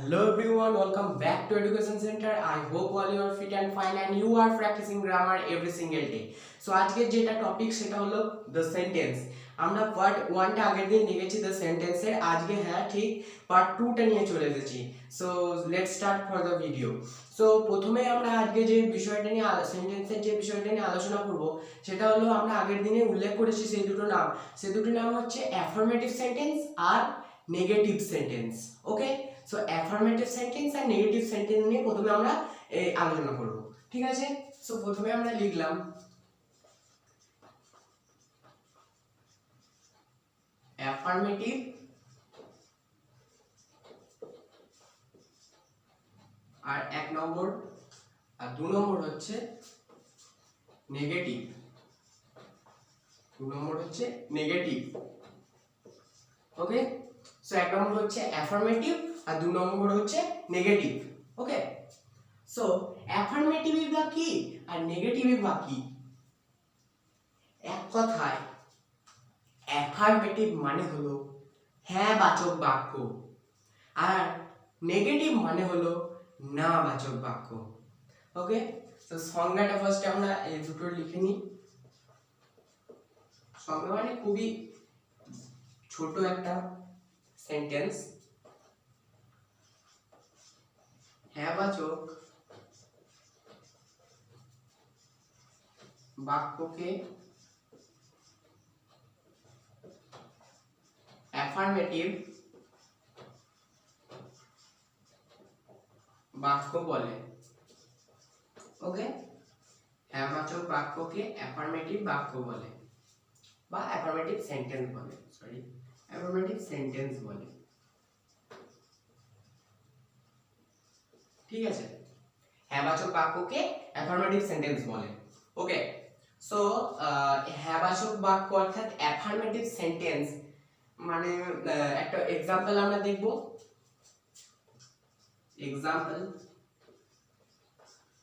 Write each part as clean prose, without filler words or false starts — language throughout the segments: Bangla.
Hello everyone, welcome back to Education Center. I hope all you are fit and fine and you are practicing grammar every single day. So আজকে যেটা টপিক সেটা হলো the sentence. আমরা পার্ট 1 টা আগের দিন দেখেছি the sentence এর, আজকে হ্যাঁ ঠিক পার্ট 2 টা নিয়ে চলে এসেছি। So let's start for the video. So প্রথমে আমরা আজকে যে বিষয়টা নিয়ে সেন্টেন্সের যে বিষয়টা নিয়ে আলোচনা করব সেটা হলো আমরা আগের দিনে উল্লেখ করেছি সেই দুটো নাম হচ্ছে অ্যাফার্মেটিভ সেন্টেন্স আর negative sentence. Okay, so affirmative sentence আর নেগেটিভ সেন্টেন্স নিয়ে প্রথমে আমরা আলোচনা করব, ঠিক আছে। সো প্রথমে আমরা লিখলাম অ্যাফার্মেটিভ আর 1 নম্বর আর 2 নম্বর হচ্ছে নেগেটিভ। 2 নম্বর হচ্ছে নেগেটিভ। ওকে, সো 1 নম্বর হচ্ছে অ্যাফার্মেটিভ আর 2 নম্বর হচ্ছে নেগেটিভ। ওকে, সো অ্যাফার্মেটিভ বা কি আর নেগেটিভ বা কি? এক কথায় অ্যাফার্মেটিভ মানে হলো হ্যাঁ বাচক বাক্য আর নেগেটিভ মানে হলো না বাচক বাক্য। ওকে, তো সংজ্ঞাটা ফার্স্টে আমরা এই দুটো লিখে নিই। সংজ্ঞা মানে খুবই ছোট একটা সেন্টেন্স। হ্যাঁ বাচক বাক্যকে অ্যাফার্মেটিভ বাক্য বলে। ওকে, হ্যাঁ বাচক বাক্যকে অ্যাফার্মেটিভ বাক্য বলে বা অ্যাফার্মেটিভ সেন্টেন্স বলে, অ্যাফার্মেটিভ সেন্টেন্স বলে। ঠিক আছে, হ্যাঁ বাচক বাক্যকে অ্যাফার্মেটিভ সেন্টেন্স বলে। ওকে, সো হ্যাঁ বাচক বাক্য অর্থাৎ অ্যাফার্মেটিভ সেন্টেন্স মানে একটা এক্সাম্পল আমরা দেখব। এক্সাম্পল,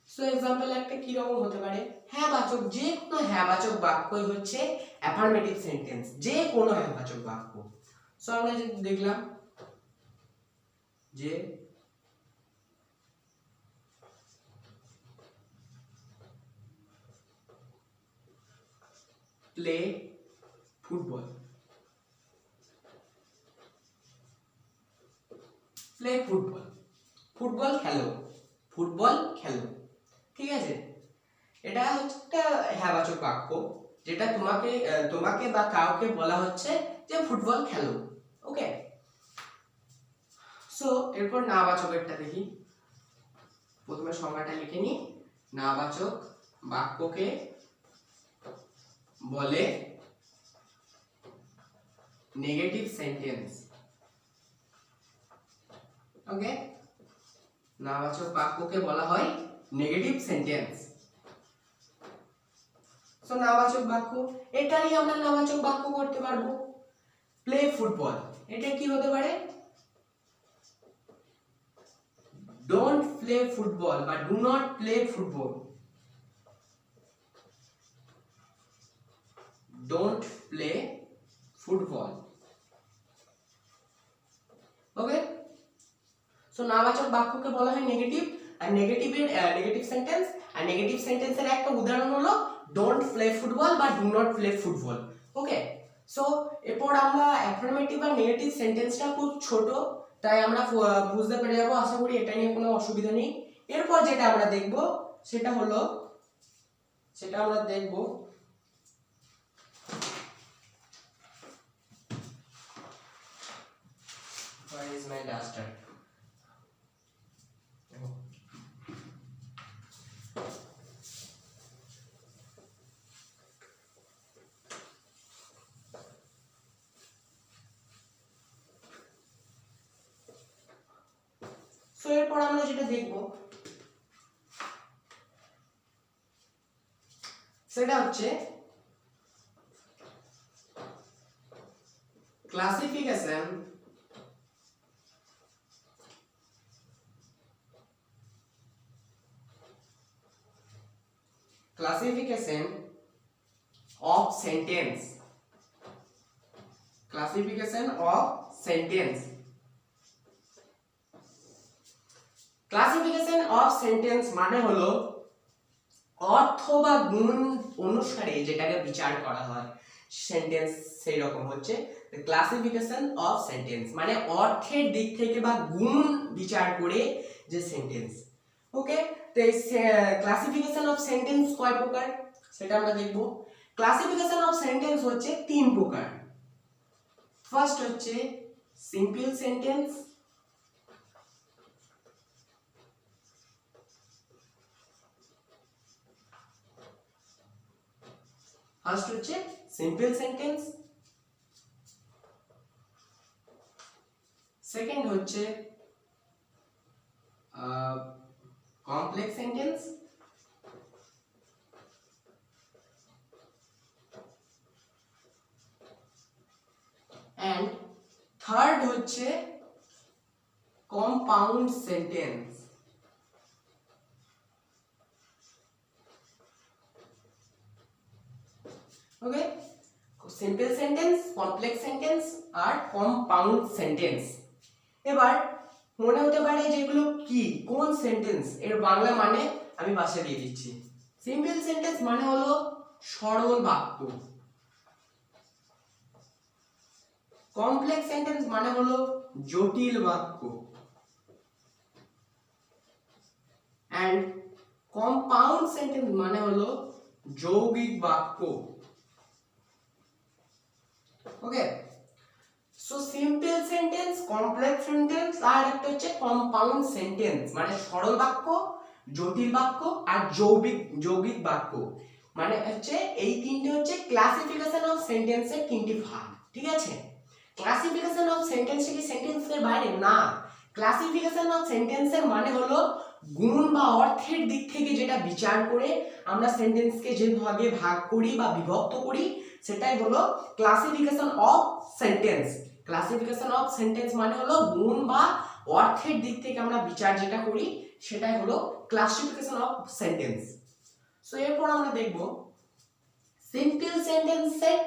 সো এক্সাম্পল একটা কি রকম হতে পারে? হ্যাঁ বাচক, যে কোনো হ্যাঁ বাচক বাক্যই হচ্ছে অ্যাফার্মেটিভ সেন্টেন্স, যে কোনো হ্যাঁ বাচক বাক্য। সো আমরা যে দেখলাম যে play football, play football, football খেলো, ফুটবল খেলো। ঠিক আছে, এটা হচ্ছে একটা হ্যাঁবাচক বাক্য যেটা তোমাকে বা কাউকে বলা হচ্ছে যে ফুটবল খেলো। ওকে, সো এরপর নাবাচকেরটা দেখি। প্রথমে সংজ্ঞাটা লিখে নি। নাবাচক বাক্যকে বলে নেগেটিভ সেন্টেন্স। ওকে, নাবাচক বাক্যকে বলা হয় নেগেটিভ সেন্টেন্স। সো নাবাচক বাক্য, এটাই আমরা নাবাচক বাক্য করতে পারবো। প্লে ফুটবল, এটা কি হতে পারে? ডোন্ট প্লে ফুটবল বা do not play football. Don't play football. Okay, so নাবাচক বাক্যকে বলা হয় নেগেটিভ আর নেগেটিভ সেন্টেন্স, আর নেগেটিভ সেন্টেন্সের একটা উদাহরণ হলো ডোন্ট প্লে ফুটবল বা do not play football. Okay, so এরপর আমরা অ্যাফার্মেটিভ আর নেগেটিভ সেন্টেন্সটা খুব ছোট, তাই আমরা বুঝতে পেরে যাবো। আশা করি এটা নিয়ে কোনো অসুবিধা নেই। এরপর যেটা আমরা দেখব সেটা আমরা দেখব where is my duster? So এরপর আমরা যেটা দেখব সেটা হচ্ছে classification of sentence, classification of sentence। Classification of sentence মানে হলো অর্থ বা গুণ অনুসারে যেটাকে বিচার করা হয় সেন্টেন্স, সেই রকম হচ্ছে ক্লাসিফিকেশন অফ সেন্টেন্স, মানে অর্থের দিক থেকে বা গুণ বিচার করে যে সেন্টেন্স। ওকে, তো এই ক্লাসিফিকেশন অফ সেন্টেন্স কয় প্রকার সেটা আমরা দেখব। ক্লাসিফিকেশন অফ সেন্টেন্স হচ্ছে তিন প্রকার। ফার্স্ট হচ্ছে সিম্পল সেন্টেন্স, ফার্স্ট হচ্ছে সিম্পল সেন্টেন্স, সেকেন্ড হচ্ছে কমপ্লেক্স সেন্টেন্স, এন্ড থার্ড হচ্ছে কম্পাউন্ড সেন্টেন্স। ওকে, সিম্পল সেন্টেন্স, কমপ্লেক্স সেন্টেন্স আর কম্পাউন্ড সেন্টেন্স। এবার মনে হতে পারে যেগুলো কি কোন সেন্টেন্স, এর বাংলা মানে আমি পাশে দিয়ে দিচ্ছি। সিম্পল সেন্টেন্স মানে হলো সরল বাক্য, কমপ্লেক্স সেন্টেন্স মানে হলো জটিল বাক্য, এন্ড কম্পাউন্ড সেন্টেন্স মানে হলো যৌগিক বাক্য। Okay, so simple sentence, complex sentence আর একটা হচ্ছে কম্পাউন্ড সেন্টেন্স, মানে সরল বাক্য, জটিল বাক্য আর যৌগিক বাক্য, মানে হচ্ছে এই তিনটে হচ্ছে ক্লাসিফিকেশন অফ সেন্টেন্সের তিনটি ভাগ। ঠিক আছে, ক্লাসিফিকেশন অফ সেন্টেন্স কি সেন্টেন্সের বাইরে না, ক্লাসিফিকেশন অফ সেন্টেন্সের মানে হলো গুণ বা অর্থের দিক থেকে যেটা বিচার করে আমরা সেন্টেন্সকে যে ভাগে ভাগ করি বা বিভক্ত করি সেটাই হলো classification of sentence. Classification of sentence মানে হলো গুণ বা অর্থের দিক থেকে আমরা বিচার যেটা করি সেটাই হলো ক্লাসিফিকেশন অফ সেন্টেন্স। সো এরপর আমরা দেখব সিম্পল সেন্টেন্সের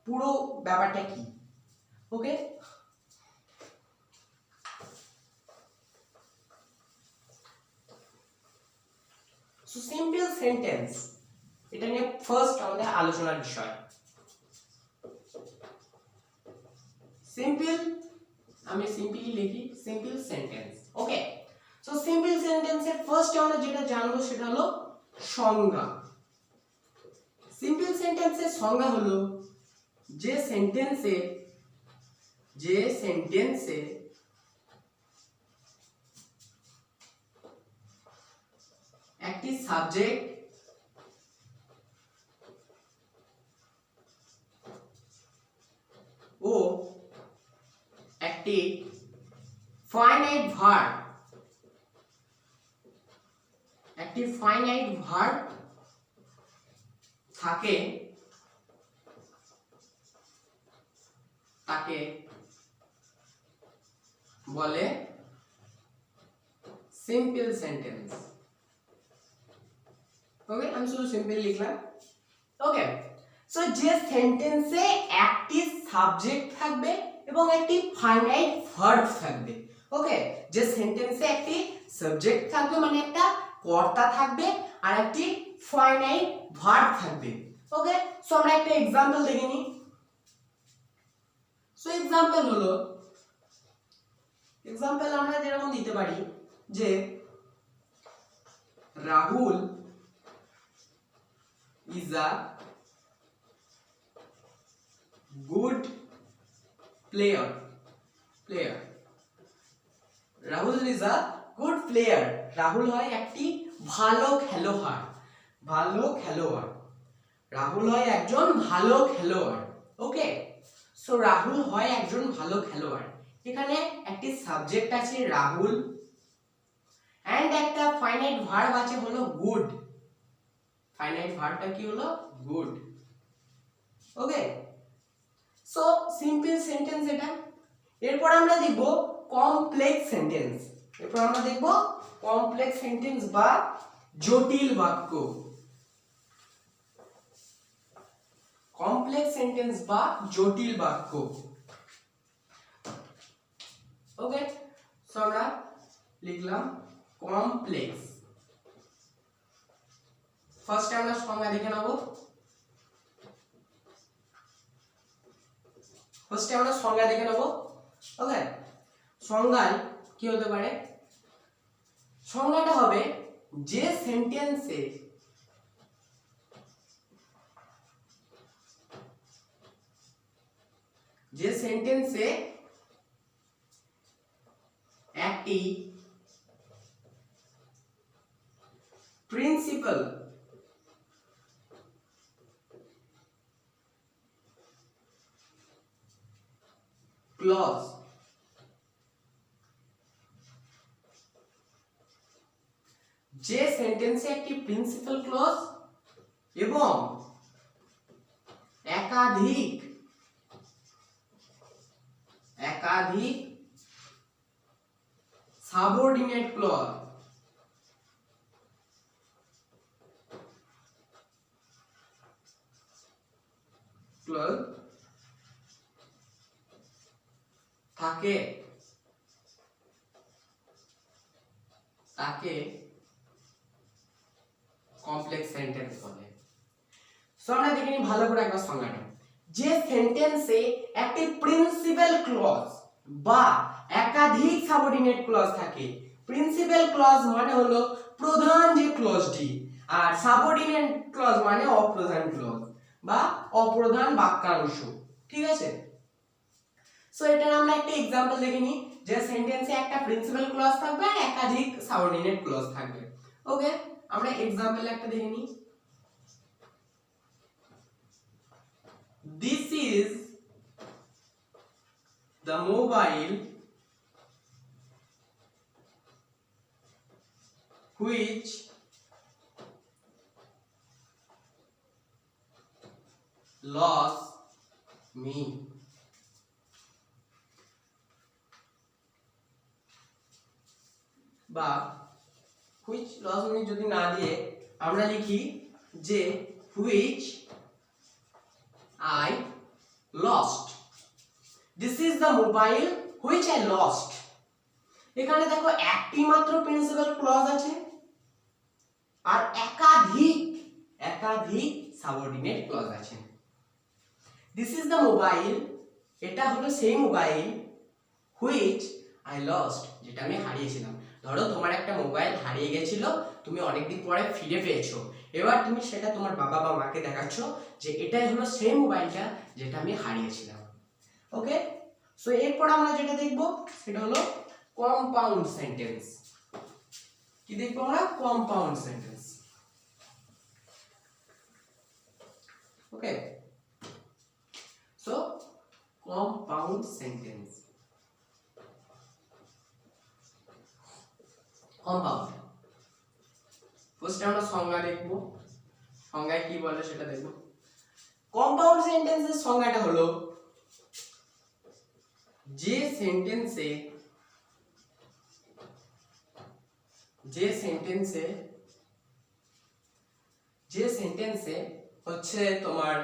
পুরো ব্যাপারটা কি। ওকে, সো সিম্পল সেন্টেন্স এটা নিয়ে ফার্স্ট আমাদের আলোচনার বিষয়। সিম্পল, আমি সিম্পলি লিখি simple sentence. Okay, so simple সেন্টেন্সের ফার্স্ট আমরা যেটা জানবো সেটা হলো সংজ্ঞা। সিম্পল সেন্টেন্সের সংজ্ঞা হলো যে সেন্টেন্সে একটি সাবজেক্ট ও একটি ফাইনাইট ভার্ব থাকে তাকে বলে সিম্পল সেন্টেন্স। ওকে, আমি শুধু সিম্পল লিখলাম। ওকে, সো যে সেন্টেন্সে একটি সাবজেক্ট থাকবে এবং একটি ফাইনাইট ভার্ব থাকবে। ওকে, যে সেন্টেন্সে একটি সাবজেক্ট থাকবে মানে একটা কর্তা থাকবে আর একটি ফাইনাইট ভার্ব থাকবে। ওকে, সো আমরা একটা एग्जांपल দেখে নিই। সো एग्जांपल হলো, एग्जांपल আমরা যেরকম দিতে পারি যে Rahul is a good player. Rahul is a good player. Rahul হয় একটি ভালো খেলোয়াড়। রাহুল হয় একজন ভালো খেলোয়াড়। ওকে, সো রাহুল হয় একজন ভালো খেলোয়াড়। এখানে একটি সাবজেক্ট আছে রাহুল এন্ড একটা ফাইনাইট ভার্ব আছে হলো গুড। ফাইনাইট ভার্বটা কি হলো গুড। ওকে, সো সিম্পল সেন্টেন্স এটা। এরপর আমরা দেখব কমপ্লেক্স সেন্টেন্স বা জটিল বাক্য। কমপ্লেক্স সেন্টেন্স বা জটিল বাক্য। ওকে, সো আমরা লিখলাম কমপ্লেক্স। ফার্স্টে আমরা সংজ্ঞা দেখে নেব। ওকে, সংজ্ঞায় কি হতে পারে? সংজ্ঞাটা হবে যে সেন্টেন্সে একটি প্রিন্সিপাল ক্লজ যে সেন্টেন্সে একটি প্রিন্সিপাল ক্লজ এবং একাধিক সাবঅর্ডিনেট ক্লজ থাকে তাকে কমপ্লেক্স সেন্টেন্স বলে। সো আমরা দেখে নিই ভালো করে একবার সংজ্ঞাটা। যে সেন্টেন্সে একটি প্রিন্সিপাল ক্লজ বা একাধিক সাবঅর্ডিনেট ক্লজ থাকে। প্রিন্সিপাল ক্লজ মানে হলো প্রধান যে ক্লজটি, আর সাবঅর্ডিনেট ক্লজ মানে অপ্রধান ক্লজ বা অপ্রধান বাক্যাংশ। ঠিক আছে, সো এটার আমরা একটা एग्जांपल দেখে নিই যে সেন্টেন্সে একটা প্রিন্সিপাল ক্লজ থাকবে আর একাধিক সাবঅর্ডিনেট ক্লজ থাকবে। ওকে, আমরা एग्जांपल একটা দেখে নিই। This is the mobile which lost me. বা which lost me যদি না দিয়ে আমরা লিখি যে which I lost. This is the mobile which I lost. এখানে দেখো একটি মাত্র প্রিন্সিপাল ক্লজ আছে আর একাধিক সাবঅর্ডিনেট ক্লজ আছে। This is the mobile, এটা হলো সেই মোবাইল which I lost, যেটা আমি হারিয়েছিলাম। ধরো তোমার একটা মোবাইল হারিয়ে গেছিল, তুমি অনেকদিন পরে ফিরে পেয়েছো, এবার তুমি সেটা তোমার বাবা বা মাকে দেখাচ্ছ যে এটাই হলো সেই মোবাইলটা যেটা আমি হারিয়েছিলাম। ওকে, সো এরপর আমরা যেটা দেখব সেটা হলো কম্পাউন্ড সেন্টেন্স। কি দেখব আমরা? Compound sentence. Okay, so compound sentence. Compound ফার্স্টে আমরা সংজ্ঞা দেখব, সংজ্ঞায় কি বলে সেটা দেখব। কম্পাউন্ড সেন্টেন্সের সংজ্ঞাটা হলো যে সেন্টেন্সে হচ্ছে তোমার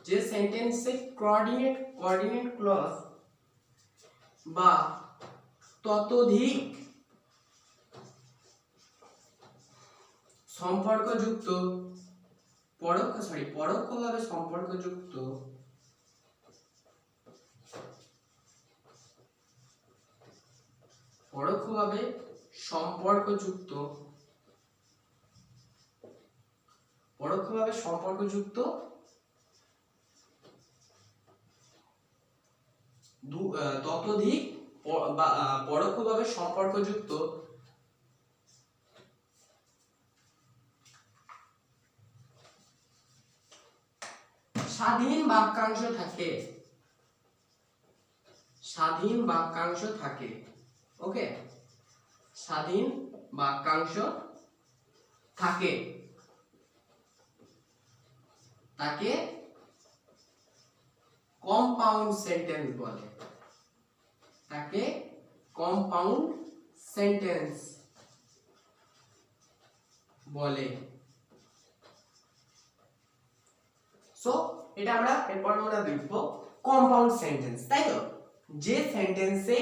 যে সেন্টেন্সে কোঅর্ডিনেট ক্লজ বা ততোধিক সম্পর্কযুক্ত পরোক্ষভাবে সম্পর্কযুক্ত ততোধিক পরোক্ষভাবে সম্পর্কযুক্ত স্বাধীন বাক্যাংশ থাকে। ওকে, স্বাধীন বাক্যাংশ থাকে তাকে কম্পাউন্ড সেন্টেন্স বলে, তাকে কম্পাউন্ড সেন্টেন্স বলে। সো এটা আমরা এরপর আমরা দেখব কম্পাউন্ড সেন্টেন্স, তাই তো, যে সেন্টেন্সে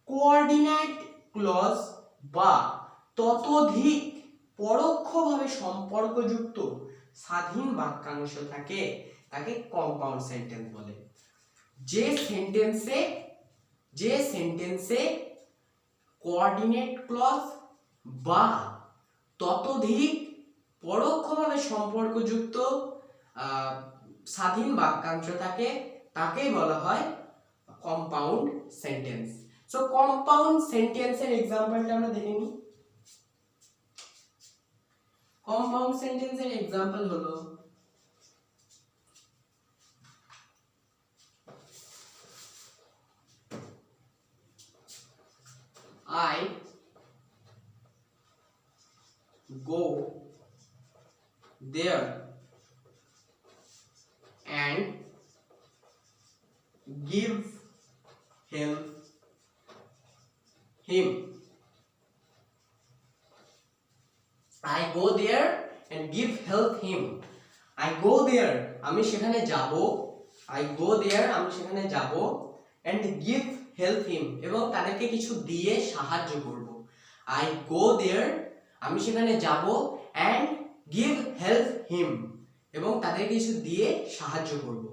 কোঅর্ডিনেট ক্লজ বা ততোধিক পরোক্ষভাবে সম্পর্কযুক্ত স্বাধীন বাক্যাংশ থাকে তাকে কম্পাউন্ড সেন্টেন্স বলে। যে সেন্টেন্সে কোঅর্ডিনেট ক্লজ বা ততোধিক পরোক্ষভাবে সম্পর্কযুক্ত স্বাধীন বাক্যাংশ থাকে তাকেই বলা হয় কম্পাউন্ড সেন্টেন্স। সো কম্পাউন্ড সেন্টেন্সের এক্সাম্পলটা আমরা দেখে নিই। কম্পাউন্ড সেন্টেন্সের এক্সাম্পল হলো I go there and give help him. I go there and give help him. I go there আমি সেখানে যাব, I go there আমি সেখানে যাব and give help him এবং তাদেরকে কিছু দিয়ে সাহায্য করব। I go there আমি সেখানে যাব and give help him এবং তাদেরকে কিছু দিয়ে সাহায্য করব।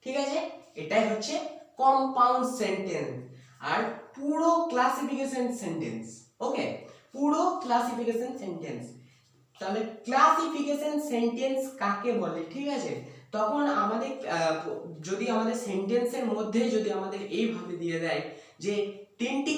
ঠিক আছে, এটাই হচ্ছে কম্পাউন্ড সেন্টেন্স আর পুরো ক্লাসিফিকেশন সেন্টেন্স। ওকে, পুরো ক্লাসিফিকেশন সেন্টেন্স। তাহলে ক্লাসিফিকেশন সেন্টেন্স কাকে বলে? ঠিক আছে, তখন আমাদের যদি আমাদের সেন্টেন্সের মধ্যে যদি আমাদের এইভাবে দিয়ে দেয় যে তিনটি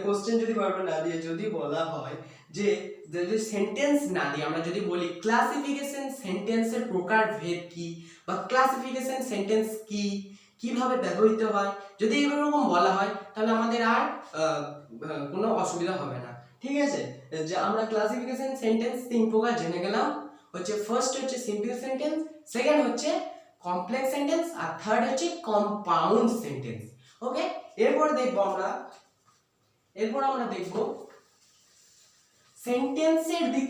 কোশ্চেন যদি বারবার না দিয়ে যদি বলা হয় যে যদি সেন্টেন্স না দিয়ে আমরা যদি বলি ক্লাসিফিকেশন সেন্টেন্সের প্রকারভেদ কি বা ক্লাসিফিকেশন সেন্টেন্স কি, কিভাবে ব্যবহৃত হয়, যদি এরকম বলা হয় তাহলে আমাদের আর কোনো অসুবিধা হবে না। ঠিক আছে, যে আমরা ক্লাসিফিকেশন সেন্টেন্স তিন প্রকার জেনে গেলাম, হচ্ছে ফার্স্ট হচ্ছে সিম্পল সেন্টেন্স, সেকেন্ড হচ্ছে কমপ্লেক্স সেন্টেন্স আর থার্ড হচ্ছে কম্পাউন্ড সেন্টেন্স। ওকে, এরপর আমরা দেখব সেন্টেন্সের দিক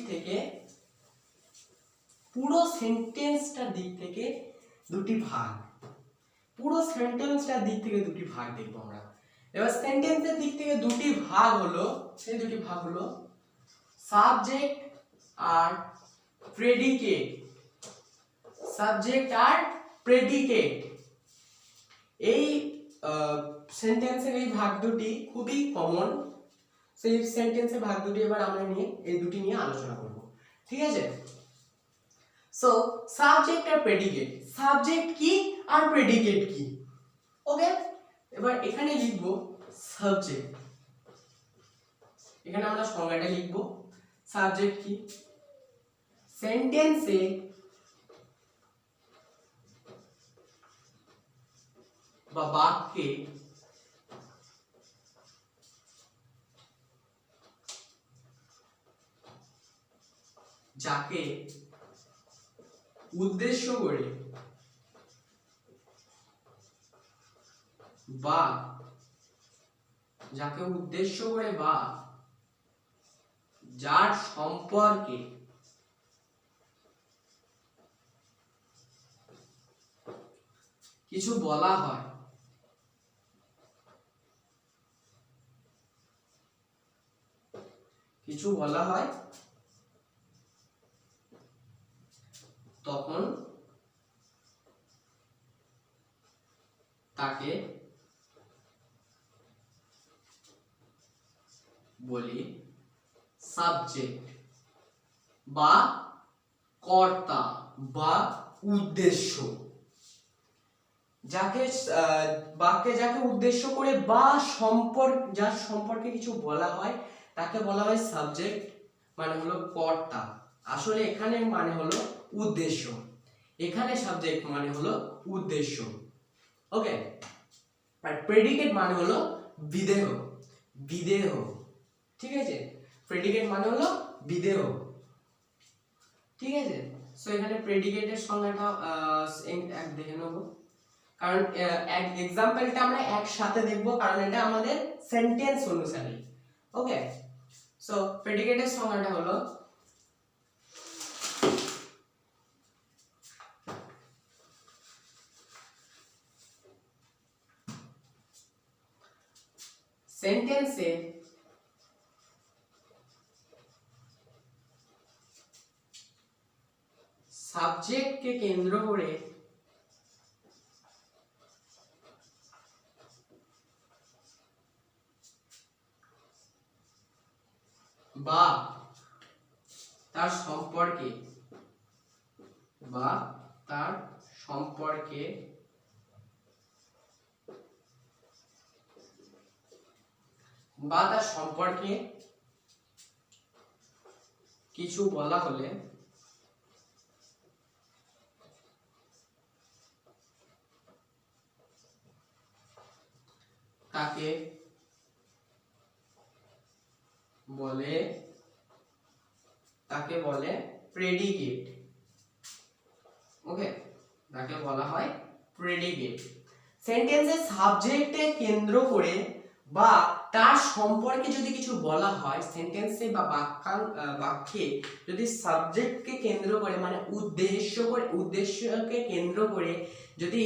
থেকে পুরো সেন্টেন্সটার দিক থেকে দুটি ভাগ দেখব আমরা। এবার সেন্টেন্সের দিক থেকে দুটি ভাগ হলো, সেই দুটি ভাগ হলো সাবজেক্ট আর প্রেডিকেট। এই সেন্টেন্সের এই ভাগ দুটি খুবই কমন, সেই সেন্টেন্সের ভাগ দুটি এবার আমরা এই দুটি নিয়ে আলোচনা করব। ঠিক আছে, সো সাবজেক্ট আর প্রেডিকেট, সাবজেক্ট কি আর প্রেডিকেট কি। ওকে, এবার এখানে লিখব সাবজেক্ট, এখানে আমরা সংজ্ঞাটা লিখব। সাবজেক্ট কি? সেন্টেন্সে বা বাক্যে যাকে উদ্দেশ্য করে বা যার সম্পর্কে কিছু বলা হয় তখন তাকে বলি সাবজেক্ট বা কর্তা বা উদ্দেশ্য। বাক্যে যাকে উদ্দেশ্য করে বা যার সম্পর্কে কিছু বলা হয় তাকে বলা হয় সাবজেক্ট, মানে হলো কর্তা। আসলে এখানে মানে হলো উদ্দেশ্য, এখানে সাবজেক্ট মানে হলো উদ্দেশ্য। ওকে, আর প্রেডিকেট মানে হলো বিধেয়, বিধেয়, ঠিক আছে, প্রেডিকেট মানে হলো বিধেয়, ঠিক আছে। সো এখানে প্রেডিকেটের সংজ্ঞাটা এক দেখে নেব, কারণ এক্সাম্পলটা আমরা একসাথে দেখব, কারণ এটা আমাদের সেন্টেন্স অনুসারে। ওকে, সো প্রেডিকেটের সংজ্ঞাটা হলো সেন্টেন্সে সাবজেক্টকে কেন্দ্র করে বা তার সম্পর্কে কিছু বলা হলে তাকে বলে প্রেডিকেট। ওকে, তাকে বলা হয় প্রেডিকেট। সেন্টেন্সের সাবজেক্টে কেন্দ্র করে বা তার সম্পর্কে যদি কিছু বলা হয়, সেন্টেন্সে বা বাক্যে যদি সাবজেক্টকে কেন্দ্র করে মানে উদ্দেশ্যকে কেন্দ্র করে যদি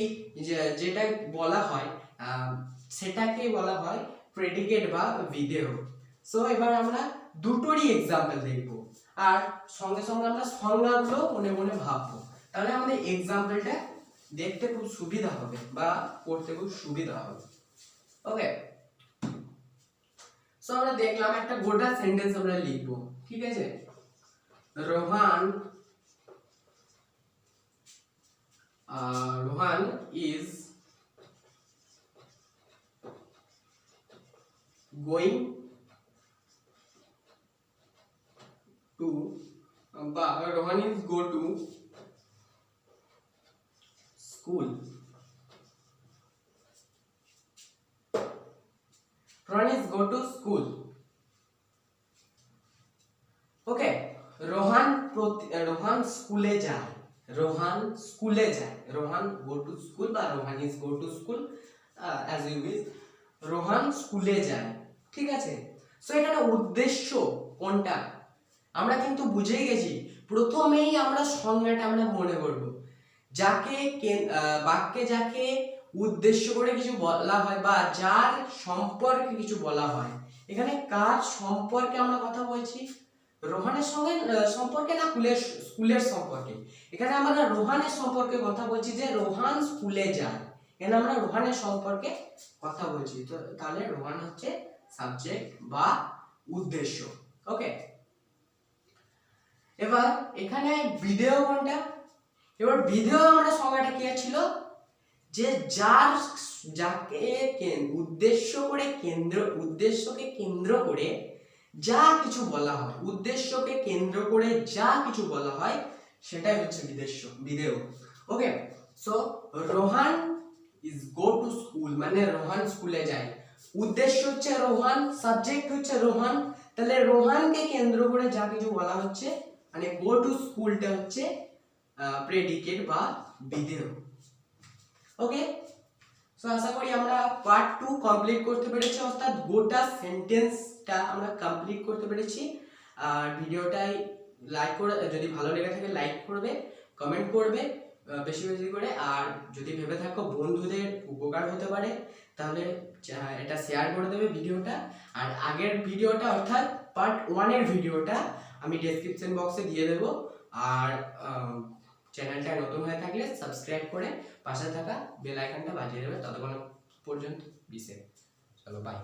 যেটা বলা হয় সেটাকে বলা হয় প্রেডিকেট বা বিধেয়। সো এবার আমরা দুটোরই এক্সাম্পল দেখব, আর সঙ্গে সঙ্গে আমরা সংজ্ঞাগুলো মনে মনে ভাববো, তাহলে আমাদের এক্সাম্পলটা দেখতে খুব সুবিধা হবে বা পড়তে খুব সুবিধা হবে। ওকে, সো আমরা দেখলাম একটা গোটা সেন্টেন্স আমরা লিখবো, ঠিক আছে। রোহান ইজ গোয়িং টু বা Rohan is go to school. Rohan is go to school. Okay, Rohan স্কুলে যায়, রোহান go to school বা Rohan is go to school as you wish, Rohan স্কুলে যায়, ঠিক আছে। সো এখানে উদ্দেশ্য কোনটা আমরা কিন্তু বুঝেই গেছি, প্রথমেই আমরা সংজ্ঞাটা আমরা মনে করব, বাক্যে যাকে উদ্দেশ্য করে কিছু বলা হয় বা যার সম্পর্কে কিছু বলা হয়। এখানে কার সম্পর্কে আমরা কথা বলছি? রোহানের সঙ্গে সম্পর্কে না স্কুলের সম্পর্কে? এখানে আমরা রোহানের সম্পর্কে কথা বলছি, যে রোহান স্কুলে যায়, এখানে আমরা রোহানের সম্পর্কে কথা বলছি। তো তাহলে রোহান হচ্ছে সাবজেক্ট বা উদ্দেশ্য। ওকে, এবার এখানে বিধেয় কোনটা? এবার বিধেয় আমরা সংজ্ঞাটা কি ছিল, যে যাকে উদ্দেশ্যকে কেন্দ্র করে যা কিছু বলা হয়, উদ্দেশ্যকে কেন্দ্র করে যা কিছু বলা হয় সেটাই হচ্ছে বিধেয়। Okay, so Rohan is go to school মানে রোহান স্কুলে যায়, উদ্দেশ্য হচ্ছে রোহান, সাবজেক্ট হচ্ছে রোহান, তাহলে রোহানকে কেন্দ্র করে যা কিছু বলা হচ্ছে মানে গো টু স্কুলটা হচ্ছে প্রেডিকেট বা বিধেয়। ওকে, সো আশা করি আমরা পার্ট 2 কমপ্লিট করতে পেরেছি, অর্থাৎ গোটা সেন্টেন্সটা আমরা কমপ্লিট করতে পেরেছি। আর ভিডিওটাই লাইক করে, যদি ভালো লেগে থাকে লাইক করবে, কমেন্ট করবে বেশি বেশি করে, আর যদি ভেবে থাকো বন্ধুদের উপকার হতে পারে তাহলে এটা শেয়ার করে দেবে ভিডিওটা। আর আগের ভিডিওটা অর্থাৎ পার্ট 1 এর ভিডিওটা আমি ডেসক্রিপশন বক্সে দিয়ে দেবো। আর চ্যানেলটা নতুন হয়ে থাকলে সাবস্ক্রাইব করে পাশে থাকা বেল আইকনটা বাজিয়ে দেবে। ততক্ষণ পর্যন্ত বিসে, চলো বাই।